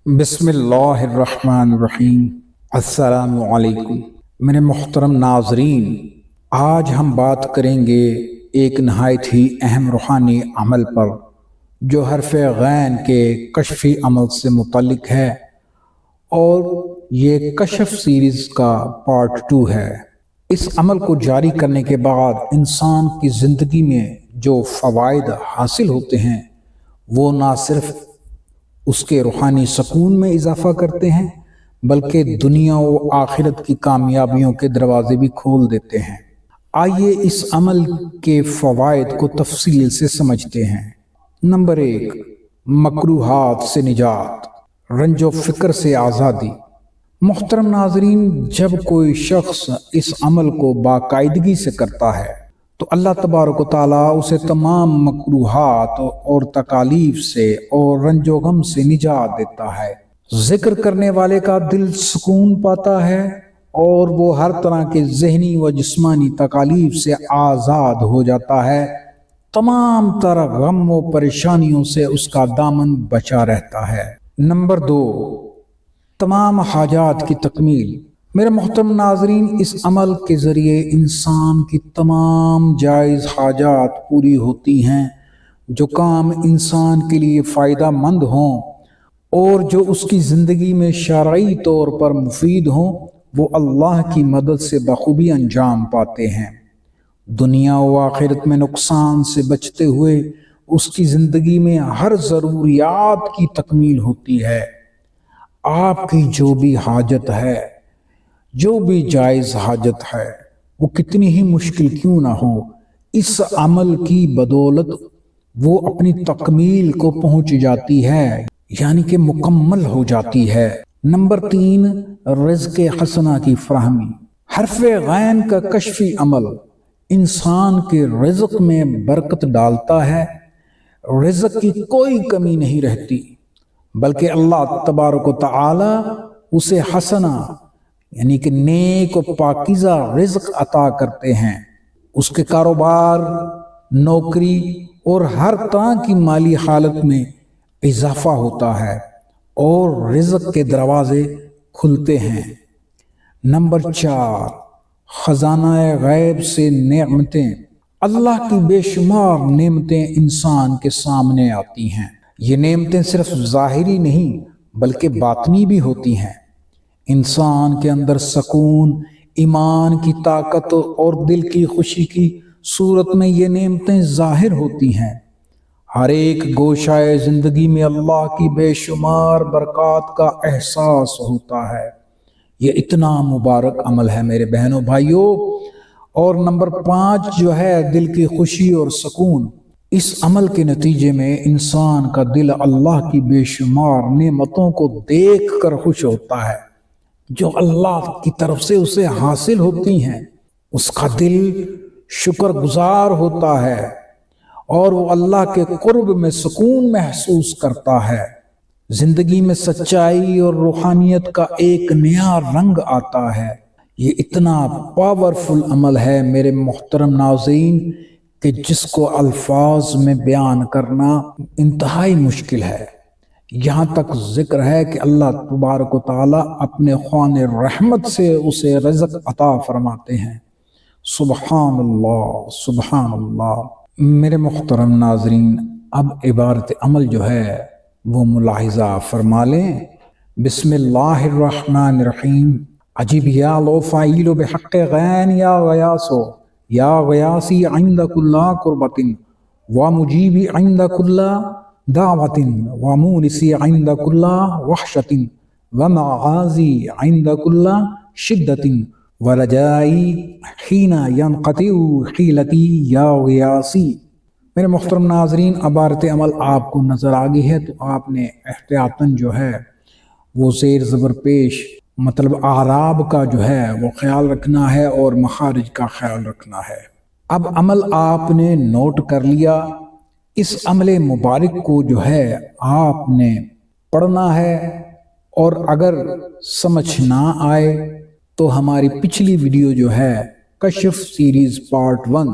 بسم اللہ الرحمن الرحیم۔ السلام علیکم میرے محترم ناظرین، آج ہم بات کریں گے ایک نہایت ہی اہم روحانی عمل پر جو حرف غین کے کشفی عمل سے متعلق ہے، اور یہ کشف سیریز کا پارٹ 2 ہے۔ اس عمل کو جاری کرنے کے بعد انسان کی زندگی میں جو فوائد حاصل ہوتے ہیں وہ نہ صرف اس کے روحانی سکون میں اضافہ کرتے ہیں بلکہ دنیا و آخرت کی کامیابیوں کے دروازے بھی کھول دیتے ہیں۔ آئیے اس عمل کے فوائد کو تفصیل سے سمجھتے ہیں۔ نمبر 1، مکروہات سے نجات، رنج و فکر سے آزادی۔ محترم ناظرین، جب کوئی شخص اس عمل کو باقاعدگی سے کرتا ہے تو اللہ تبارک و تعالیٰ اسے تمام مکروہات اور تکالیف سے اور رنج و غم سے نجات دیتا ہے۔ ذکر کرنے والے کا دل سکون پاتا ہے اور وہ ہر طرح کے ذہنی و جسمانی تکالیف سے آزاد ہو جاتا ہے۔ تمام طرح غم و پریشانیوں سے اس کا دامن بچا رہتا ہے۔ نمبر 2، تمام حاجات کی تکمیل۔ میرے محترم ناظرین، اس عمل کے ذریعے انسان کی تمام جائز حاجات پوری ہوتی ہیں۔ جو کام انسان کے لیے فائدہ مند ہوں اور جو اس کی زندگی میں شرعی طور پر مفید ہوں وہ اللہ کی مدد سے بخوبی انجام پاتے ہیں۔ دنیا و آخرت میں نقصان سے بچتے ہوئے اس کی زندگی میں ہر ضروریات کی تکمیل ہوتی ہے۔ آپ کی جو بھی حاجت ہے، جو بھی جائز حاجت ہے، وہ کتنی ہی مشکل کیوں نہ ہو، اس عمل کی بدولت وہ اپنی تکمیل کو پہنچ جاتی ہے، یعنی کہ مکمل ہو جاتی ہے۔ نمبر 3، رزق حسنہ کی فراہمی۔ حرف غین کا کشفی عمل انسان کے رزق میں برکت ڈالتا ہے۔ رزق کی کوئی کمی نہیں رہتی، بلکہ اللہ تبارک و تعالی اسے حسنہ یعنی کہ نیک و پاکیزہ رزق عطا کرتے ہیں۔ اس کے کاروبار، نوکری اور ہر طرح کی مالی حالت میں اضافہ ہوتا ہے اور رزق کے دروازے کھلتے ہیں۔ نمبر 4، خزانہ غیب سے نعمتیں۔ اللہ کی بے شمار نعمتیں انسان کے سامنے آتی ہیں۔ یہ نعمتیں صرف ظاہری نہیں بلکہ باطنی بھی ہوتی ہیں۔ انسان کے اندر سکون، ایمان کی طاقت اور دل کی خوشی کی صورت میں یہ نعمتیں ظاہر ہوتی ہیں۔ ہر ایک گوشہ زندگی میں اللہ کی بے شمار برکات کا احساس ہوتا ہے۔ یہ اتنا مبارک عمل ہے میرے بہنوں بھائیوں۔ اور نمبر 5 جو ہے دل کی خوشی اور سکون۔ اس عمل کے نتیجے میں انسان کا دل اللہ کی بے شمار نعمتوں کو دیکھ کر خوش ہوتا ہے جو اللہ کی طرف سے اسے حاصل ہوتی ہیں۔ اس کا دل شکر گزار ہوتا ہے اور وہ اللہ کے قرب میں سکون محسوس کرتا ہے۔ زندگی میں سچائی اور روحانیت کا ایک نیا رنگ آتا ہے۔ یہ اتنا پاورفل عمل ہے میرے محترم ناظرین کہ جس کو الفاظ میں بیان کرنا انتہائی مشکل ہے۔ یہاں تک ذکر ہے کہ اللہ تبارک و تعالیٰ اپنے خوان رحمت سے اسے رزق عطا فرماتے ہیں۔ سبحان اللہ، سبحان اللہ۔ میرے محترم ناظرین، اب عبارت عمل جو ہے وہ ملاحظہ فرما لیں۔ بسم اللہ الرحمن الرحیم۔ عجیب یا لو فائل بحق غین یا غیاسو یا غیاسی عند کل قربت ومجیب عند کل دعوت ومونسی عند کل وحشت ومعازی عند کل شدت ورجائی حین ینقطع حیلتی یا غیاسی۔ میرے محترم ناظرین، عبارت عمل آپ کو نظر آگئی ہے تو آپ نے احتیاطاً جو ہے وہ زیر زبر پیش مطلب اعراب کا جو ہے وہ خیال رکھنا ہے اور مخارج کا خیال رکھنا ہے۔ اب عمل آپ نے نوٹ کر لیا۔ اس عمل مبارک کو جو ہے آپ نے پڑھنا ہے، اور اگر سمجھ نہ آئے تو ہماری پچھلی ویڈیو جو ہے کشف سیریز پارٹ 1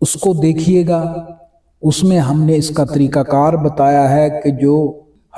اس کو دیکھیے گا۔ اس میں ہم نے اس کا طریقہ کار بتایا ہے کہ جو